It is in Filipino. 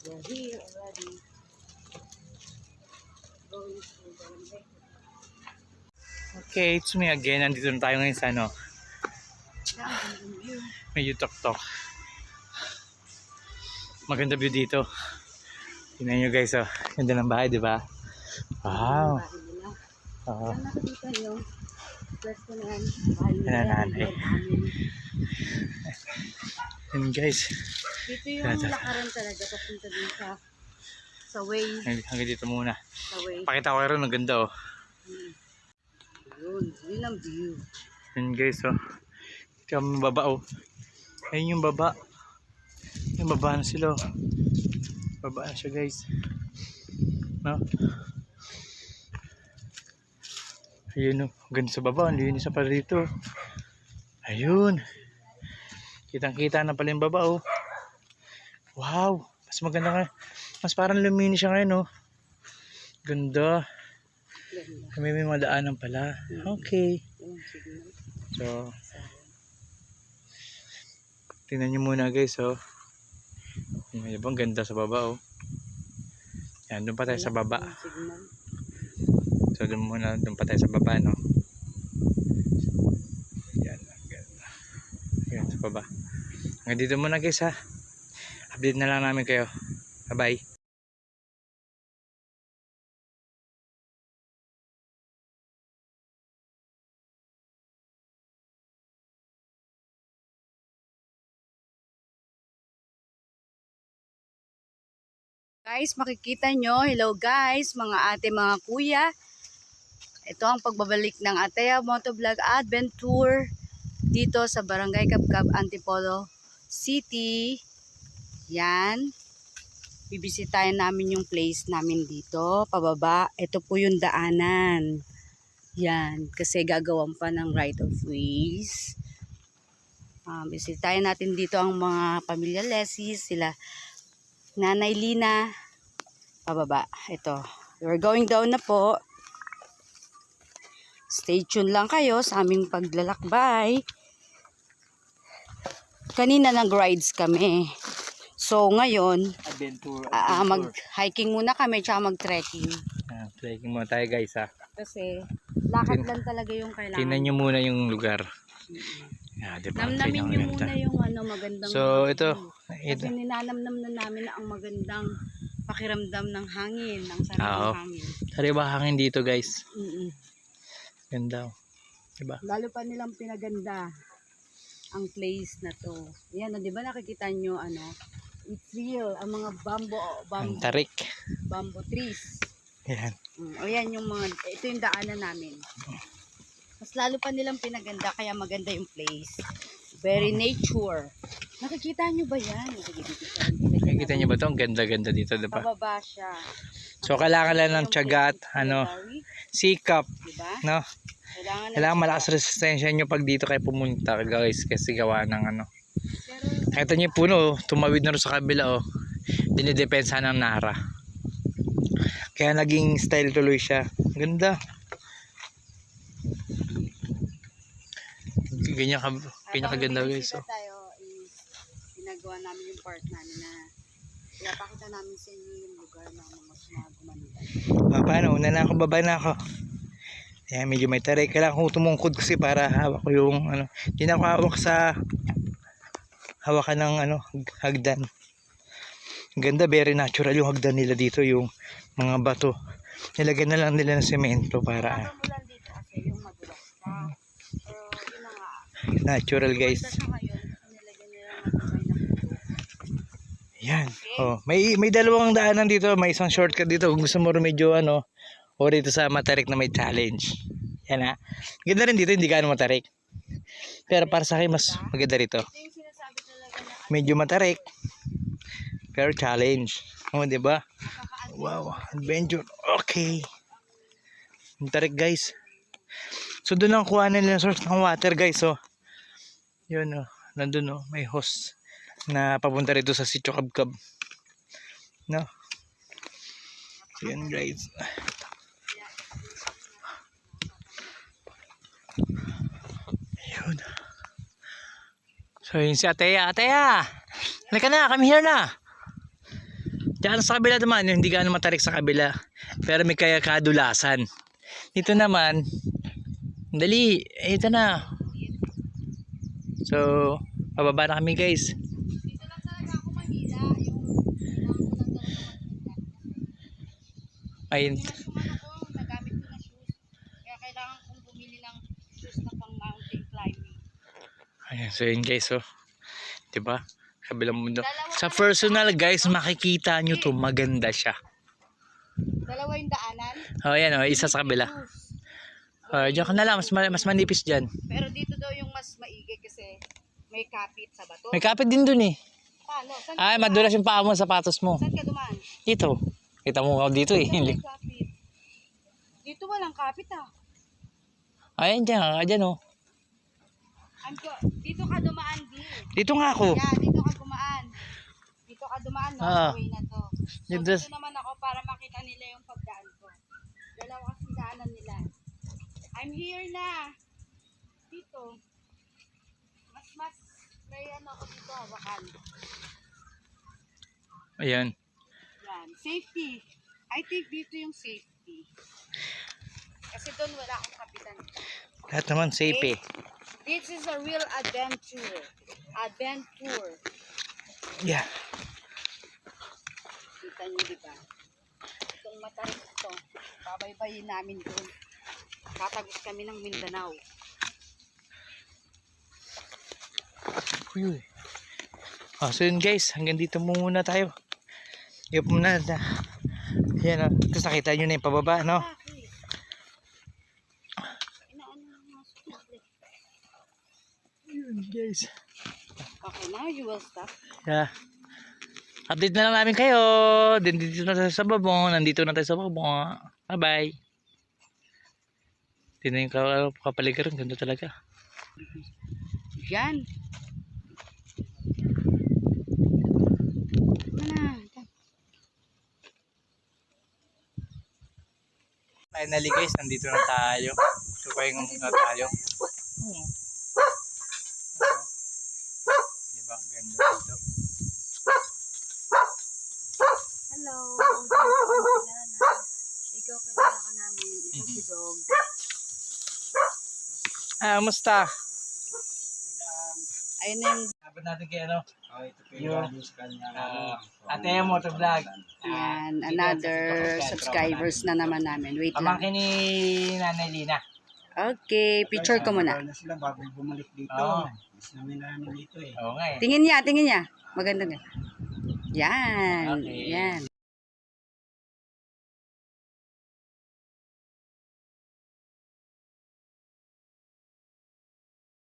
They're here already. Going to Barangay. Okay, it's me again. Nandito na tayo ngayon sa ano, medyo tok-tok. Maganda view dito. Tingnan nyo guys, oh. Ganda ng bahay, di ba? Wow. Oo. Saan nakikita nyo? Pwesto na yan. Bahay nila. Nananay. Yan guys. Dito yung lakaran talaga papunta din sa way. Hanggang dito muna. Sa way. Pakita ko kayo rin, ang ganda oh. Yun ang view. Yan guys oh. Ito yung baba oh. Ayun yung baba. Yung baba na sila oh. Baba na siya guys. No? Ayun oh. Ganda sa baba. Ang linis na pala dito. Ayun. Kitang kita na pala yung baba oh. Wow. Mas maganda nga. Mas parang luminis siya ngayon oh. Ganda. Kami may madaanan pala. Okay. So, tingnan nyo muna guys oh. Yung ibang ganda sa baba oh. Yan, doon pa tayo sa baba. So doon muna, doon pa tayo sa baba no. Yan, ganda. Yan sa baba. Hanggang dito muna guys ha. Update na lang namin kayo. Bye bye. Guys, makikita nyo, hello guys, mga ate, mga kuya. Ito ang pagbabalik ng Atea Motovlog Adventure dito sa Barangay Cabcab, Antipolo City. Yan. Bibisitahin namin yung place namin dito, pababa. Ito po yung daanan. Yan, kasi gagawan pa ng right of ways. Bisitahin natin dito ang mga pamilya Lesis, sila Nanay Lina, pababa. Ito. We're going down na po. Stay tuned lang kayo sa aming paglalakbay. Kanina nag-rides kami. So ngayon, Adventure. mag-hiking muna kami tsaka mag-trekking. Trekking muna tayo guys ha. Kasi lakad lang talaga yung kailangan. Tingnan nyo muna yung lugar. Diba? Namnamin nyo muna yung magandang so ito. Kasi ninanamnam na namin na ang magandang pakiramdam ng hangin, ng sarap ng hangin. Sariwa hangin dito guys. Ganda oh. Diba? Lalo pa nilang pinaganda ang place na to. Yan, di ba nakikita nyo it's real, ang mga Ang tarik. bamboo trees. Yan. O yan yung ito yung daanan namin. Mas lalo pa nilang pinaganda kaya maganda yung place. Very nature. Nakikita nyo ba yan? Nakikita nyo ba ito? Ang ganda-ganda dito, diba? Pababa siya. So kailangan lang ng tiyaga at sikap, diba? no? Kailangan malakas resistensya nyo pag dito kayo pumunta guys, kasi gawa ng Ito nyo yung puno, tumawid na rin sa kabila oh. Dinidepensa ng Nara. Kaya naging style tuloy siya. Ganda. Ganyan pinakaganda guys oh. Tayo is ginagawa namin yung part namin na pinapakita namin sa inyo yung lugar na mas gumanda. Paano? Una na ako, baba na ako. Ayan, medyo may taray. Kailangan kong tumungkod kasi para hawak ko yung hindi na ako hawak sa hawakan ng hagdan. Ganda, very natural yung hagdan nila dito, yung mga bato. Nilagyan na lang nila ng semento para Dito kasi yung madulas na. natural guys. Yan. Oh, may dalawang daanan dito, may isang shortcut dito kung gusto mo medyo o dito sa matarik na may challenge. Yan ha. Ganda rin dito, hindi gaano matarik. Pero para sa akin mas maganda rito. Medyo matarik pero challenge. Oh, di ba? Wow, adventure. Okay. Matarik guys. So doon ang kuhanan nila source ng water guys oh. Yun oh, nandun oh, may hose na papunta rito sa Sitio Cabcab. No? So yun guys. Ayun. So yun si Atea. Atea! Halika na, come here na. Diyan sa kabila naman, yung hindi gaano matarik sa kabila. Pero may kaya kadulasan. Dito naman, dali, ito na. So, pababa na kami guys. Dito lang talaga ako mahila. Yung Ayun. yung ano ko, nagamit ko na shoes. Kaya kailangan kong bumili ng shoes na pang mountain climbing. Ayan, so yun guys, oh. Diba? Kabilang mundo. Dalawa Sa pa lang personal daan. guys, makikita nyo to, maganda siya. Dalawa yung daanan. Oh, yan oh, isa sa kabila. Diyan ka na lang, mas manipis dyan. Pero dito daw yung mas maigi kasi may kapit sa bato. May kapit din dun eh. Paano? Saan Ay, ka madulas yung paa mo sa sapatos mo. Saan ka dumaan? Dito. Kita mo ako dito eh. Saan may kapit? Dito walang kapit ah. Ayan dyan oh. Dito ka dumaan din. Dito nga ako. Yeah, dito ka dumaan. Dito ka dumaan, no? Ah. Way na to. So, Dito- dito naman ako para makita nila yung pagdaan ko. Dalawa kasing daanan nila. I'm here na. Dito. Mas may ano ako dito, hawakan. Ayan. Yan. Safety. I think dito yung safety. Kasi doon wala akong kapitan. Lahat naman safe eh. This is a real adventure. Adventure. Yeah. Kita nyo, diba? Itong matarik ito. Pabaybayin namin doon. Tatagos kami ng Mindanao. Uy. So yun guys, hanggang dito muna tayo. Yup muna na. Ayan oh. Tapos nakita nyo na yung pababa, no? Bakit? Inaano yung mga sukli. Yun guys. Okay, now you will stop. Yeah. Update na lang namin kayo. Dito na tayo sa babong. Nandito na tayo sa babong. Bye bye. Tingnan yung kapaligiran. Ganda talaga. Yan. Finally guys, nandito na tayo. So pahinga muna tayo. Diba? Ganda dito. Hello. Ikaw kilala ka namin. Ito si Dog. Musta? Ayun na yung Dapat natin kay ano? Ito po yung galing sa kanya. Ate Motovlog. yan, another subscribers na naman namin. Wait lang. Pamangkin ni Nanay Lina. Okay, picture ko muna. Na sila bago bumalik dito. Oo. Mas namin namin dito eh. Oo nga eh. Tingin niya. Maganda nga. Yan. Okay. Yan.